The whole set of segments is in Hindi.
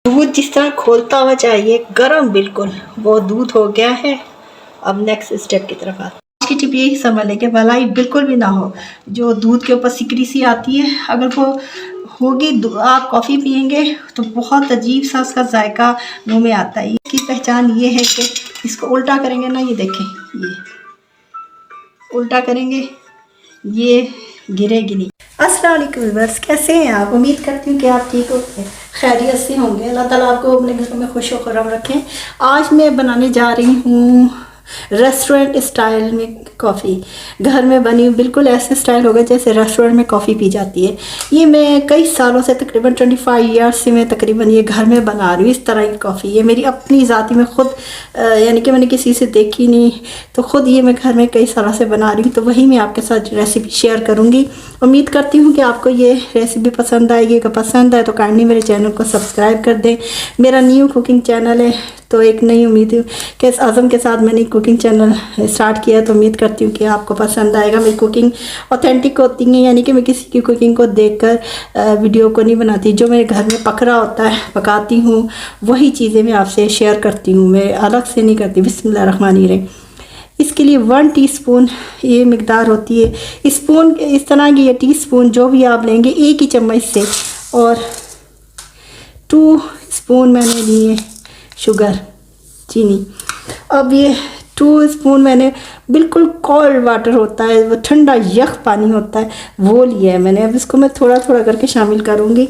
दूध जिस तरह खोलता हुआ चाहिए, गरम बिल्कुल, वो दूध हो गया है। अब नेक्स्ट स्टेप की तरफ आते हैं। की टिप यही समझ लें कि मलाई बिल्कुल भी ना हो। जो दूध के ऊपर सिकरी सी आती है, अगर वो होगी, आप कॉफ़ी पियेंगे तो बहुत अजीब सा उसका जायका मुंह में आता है। इसकी पहचान ये है कि इसको उल्टा करेंगे ना, ये देखें, ये उल्टा करेंगे, ये गिरेगी नहीं। अस्सलाम वालेकुम व्यूअर्स, कैसे हैं आप? उम्मीद करती हूँ कि आप ठीक हो, खैरियत से होंगे। अल्लाह ताला आपको अपने घर में खुश खुर्रम रखें। आज मैं बनाने जा रही हूँ रेस्टोरेंट स्टाइल में कॉफ़ी। घर में बनी बिल्कुल ऐसे स्टाइल होगा जैसे रेस्टोरेंट में कॉफ़ी पी जाती है। ये मैं कई सालों से, तकरीबन 25 ईयर्स से मैं तकरीबन ये घर में बना रही हूँ इस तरह की कॉफ़ी। ये मेरी अपनी ज़ाती में ख़ुद, यानी कि मैंने किसी से देखी नहीं, तो ख़ुद ये मैं घर में कई सालों से बना रही हूँ। तो वही मैं आपके साथ रेसिपी शेयर करूँगी। उम्मीद करती हूँ कि आपको ये रेसिपी पसंद आएगी। अगर पसंद आए तो काइंडली मेरे चैनल को सब्सक्राइब कर दें। मेरा न्यू कुकिंग चैनल है, तो एक नई उम्मीद के आज़म के साथ मैंने कुकिंग चैनल स्टार्ट किया। तो उम्मीद करती हूँ कि आपको पसंद आएगा। मेरी कुकिंग ऑथेंटिक होती है, यानी कि मैं किसी की कुकिंग को देखकर वीडियो को नहीं बनाती। जो मेरे घर में पक रहा होता है, पकाती हूँ, वही चीज़ें मैं आपसे शेयर करती हूँ, मैं अलग से नहीं करती। बिस्मिल्लाहिर्रहमानिर्रहीम। इसके लिए 1 टीस्पून ये मिकदार होती है। स्पून इस तरह की, ये टीस्पून जो भी आप लेंगे एक ही चम्मच से, और 2 स्पून मैंने लिए शुगर, चीनी। अब ये 2 स्पून मैंने बिल्कुल कोल्ड वाटर होता है, वो ठंडा यख पानी होता है, वो लिया है मैंने। अब इसको मैं थोड़ा थोड़ा करके शामिल करूँगी।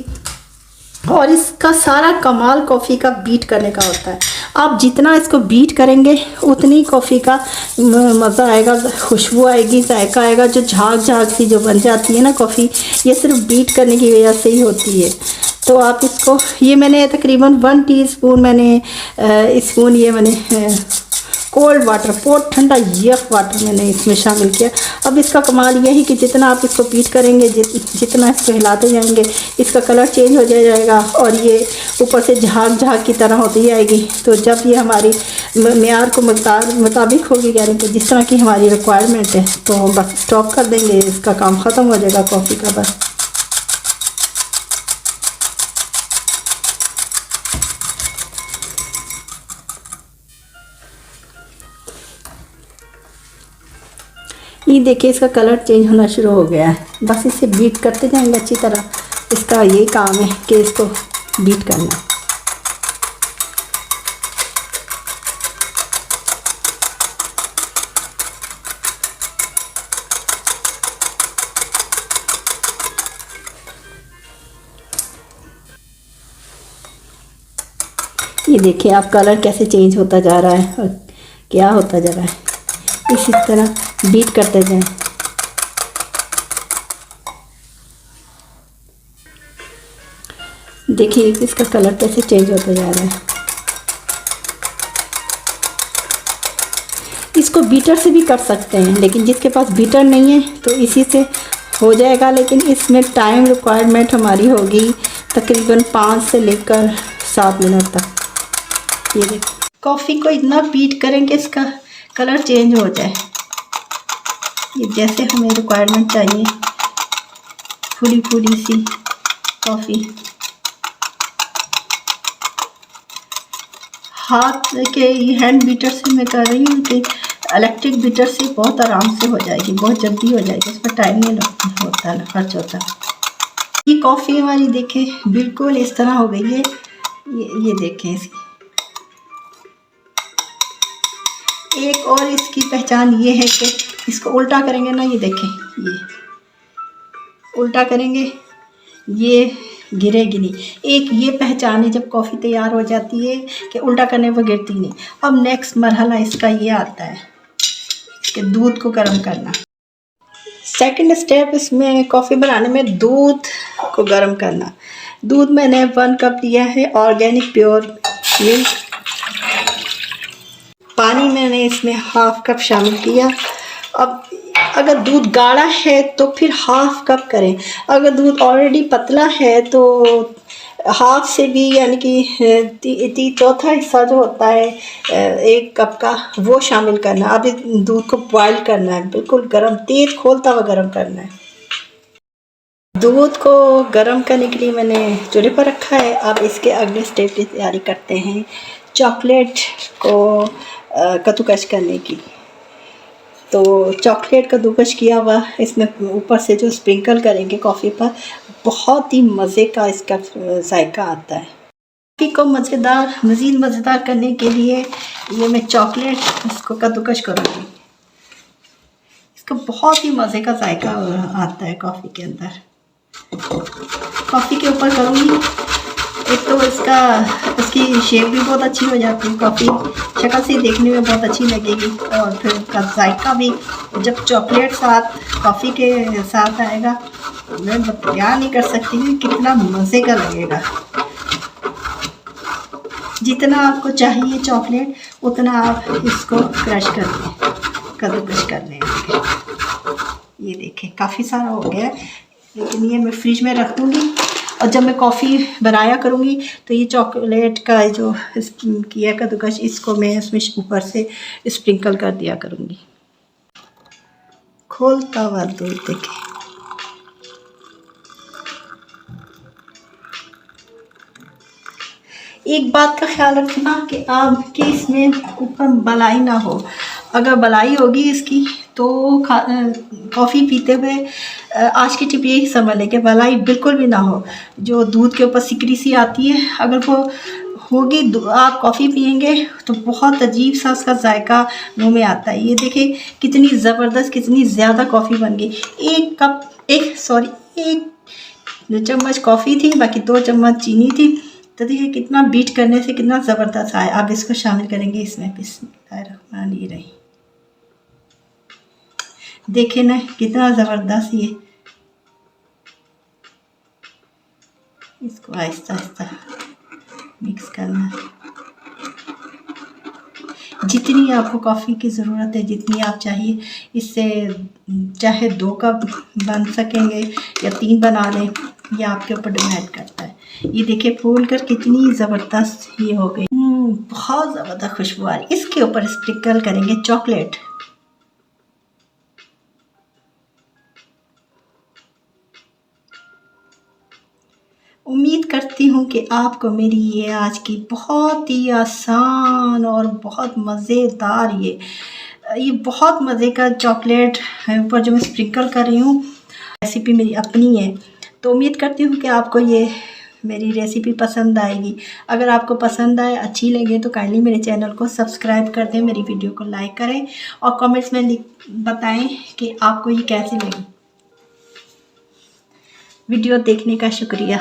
और इसका सारा कमाल कॉफ़ी का बीट करने का होता है। आप जितना इसको बीट करेंगे उतनी कॉफ़ी का मज़ा आएगा, खुशबू आएगी, जायका आएगा। जो झाग झाग सी जो बन जाती है ना कॉफ़ी, ये सिर्फ बीट करने की वजह से ही होती है। तो आप इसको, ये मैंने तकरीबन 1 टीस्पून मैंने स्पून ये मैंने कोल्ड वाटर, बहुत ठंडा यख वाटर मैंने इसमें शामिल किया। अब इसका कमाल यही कि जितना आप इसको बीट करेंगे, जितना इसको हिलाते जाएंगे, इसका कलर चेंज हो जाएगा और ये ऊपर से झाग झाग की तरह होती जाएगी। तो जब ये हमारी मेयार को मुताबिक होगी, यानी कि जिस तरह की हमारी रिक्वायरमेंट है, तो बस स्टॉप कर देंगे, इसका काम ख़त्म हो जाएगा कॉफ़ी का। बस ये देखिए, इसका कलर चेंज होना शुरू हो गया है। बस इसे बीट करते जाएंगे अच्छी तरह। इसका ये काम है कि इसको बीट करना। ये देखिए आप, कलर कैसे चेंज होता जा रहा है और क्या होता जा रहा है। इसी तरह बीट करते जाएं। देखिए इसका कलर कैसे चेंज होता जा रहा है। इसको बीटर से भी कर सकते हैं, लेकिन जिसके पास बीटर नहीं है तो इसी से हो जाएगा। लेकिन इसमें टाइम रिक्वायरमेंट हमारी होगी तकरीबन 5 से लेकर 7 मिनट तक। ये देखिए, कॉफ़ी को इतना बीट करें कि इसका कलर चेंज हो जाए। ये जैसे हमें रिक्वायरमेंट चाहिए, फूली फूली सी कॉफ़ी। हाथ के हैंड बीटर से मैं कर रही हूँ कि इलेक्ट्रिक बीटर से बहुत आराम से हो जाएगी, बहुत जल्दी हो जाएगी, इस पर टाइम नहीं होता ना, खर्च होता। ये कॉफ़ी हमारी देखें बिल्कुल इस तरह हो गई है। ये देखें इसकी एक और इसकी पहचान ये है कि इसको उल्टा करेंगे ना, ये देखें, ये उल्टा करेंगे, ये गिरेगी नहीं। एक ये पहचान है जब कॉफ़ी तैयार हो जाती है कि उल्टा करने पर गिरती नहीं। अब नेक्स्ट मरहला इसका ये आता है कि दूध को गर्म करना। सेकंड स्टेप इसमें कॉफ़ी बनाने में दूध को गर्म करना। दूध मैंने 1 कप लिया है, ऑर्गेनिक प्योर मिल्क। पानी मैंने इसमें 1/2 कप शामिल किया। अब अगर दूध गाढ़ा है तो फिर 1/2 कप करें। अगर दूध ऑलरेडी पतला है तो 1/2 से भी, यानी कि 1/4 हिस्सा जो होता है 1 कप का, वो शामिल करना। अब इस दूध को बॉयल करना है, बिल्कुल गर्म, तेज़ खोलता हुआ गर्म करना है। दूध को गर्म करने के लिए मैंने चूल्हे पर रखा है। अब इसके अगले स्टेप की तैयारी करते हैं चॉकलेट को कद्दूकस करने की। तो चॉकलेट कद्दूकस किया हुआ इसमें ऊपर से जो स्प्रिंकल करेंगे कॉफ़ी पर, बहुत ही मज़े का इसका जायका आता है। कॉफ़ी को मज़ीद मज़ेदार करने के लिए ये मैं चॉकलेट इसको कद्दूकस करूँगी। इसका बहुत ही मज़े का जायका आता है कॉफ़ी के अंदर। कॉफ़ी के ऊपर करूँगी, एक तो इसकी शेप भी बहुत अच्छी हो जाती है, कॉफ़ी शक्ल से देखने में बहुत अच्छी लगेगी, और फिर उसका जायका भी जब चॉकलेट साथ कॉफ़ी के साथ आएगा, मैं बयान नहीं कर सकती कि कितना मज़े का लगेगा। जितना आपको चाहिए चॉकलेट उतना आप इसको क्रश कर लें, कद्दूकस कर लें। ये देखें काफ़ी सारा हो गया है, लेकिन ये मैं फ्रिज में रख दूँगी, और जब मैं कॉफ़ी बनाया करूँगी तो ये चॉकलेट का जो किया कद्दूकस, इसको मैं इसमें ऊपर से स्प्रिंकल कर दिया करूँगी। खोलता हुआ दूध देखें, एक बात का ख्याल रखना कि आपके इसमें ऊपर बलाई ना हो। अगर बलाई होगी इसकी तो कॉफ़ी पीते हुए आज की टिप यही समझ लें कि बलाई बिल्कुल भी ना हो। जो दूध के ऊपर सिकरी सी आती है, अगर वो होगी, आप कॉफ़ी पियेंगे तो बहुत अजीब सा उसका जायका मुंह में आता है। ये देखिए कितनी ज़बरदस्त, कितनी ज़्यादा कॉफ़ी बन गई। एक चम्मच कॉफ़ी थी, बाकी 2 चम्मच चीनी थी। तो देखिए कितना बीट करने से कितना ज़बरदस्त आया। अब इसको शामिल करेंगे इसमें। बिस्मिल्लाहिर्रहमानिर्रहीम। देखे ना कितना ज़बरदस्त ये। इसको आहिस्ता आहिस्ता मिक्स करना। जितनी आपको कॉफ़ी की ज़रूरत है, जितनी आप चाहिए, इससे चाहे 2 कप बन सकेंगे या 3 बना लें, यह आपके ऊपर डिपेंड करता है। ये देखिए फूल कर कितनी ज़बरदस्त ये हो गई। बहुत ज़बरदस्त खुशबू आ रही। इसके ऊपर स्प्रिंकल करेंगे चॉकलेट। उम्मीद करती हूँ कि आपको मेरी ये आज की बहुत ही आसान और बहुत मज़ेदार ये बहुत मज़े का चॉकलेट ऊपर जो मैं स्प्रिंकल कर रही हूँ, रेसिपी मेरी अपनी है। तो उम्मीद करती हूँ कि आपको ये मेरी रेसिपी पसंद आएगी। अगर आपको पसंद आए, अच्छी लगे, तो काइंडली मेरे चैनल को सब्सक्राइब कर दें, मेरी वीडियो को लाइक करें और कमेंट्स में बताएं कि आपको ये कैसी लगी। वीडियो देखने का शुक्रिया।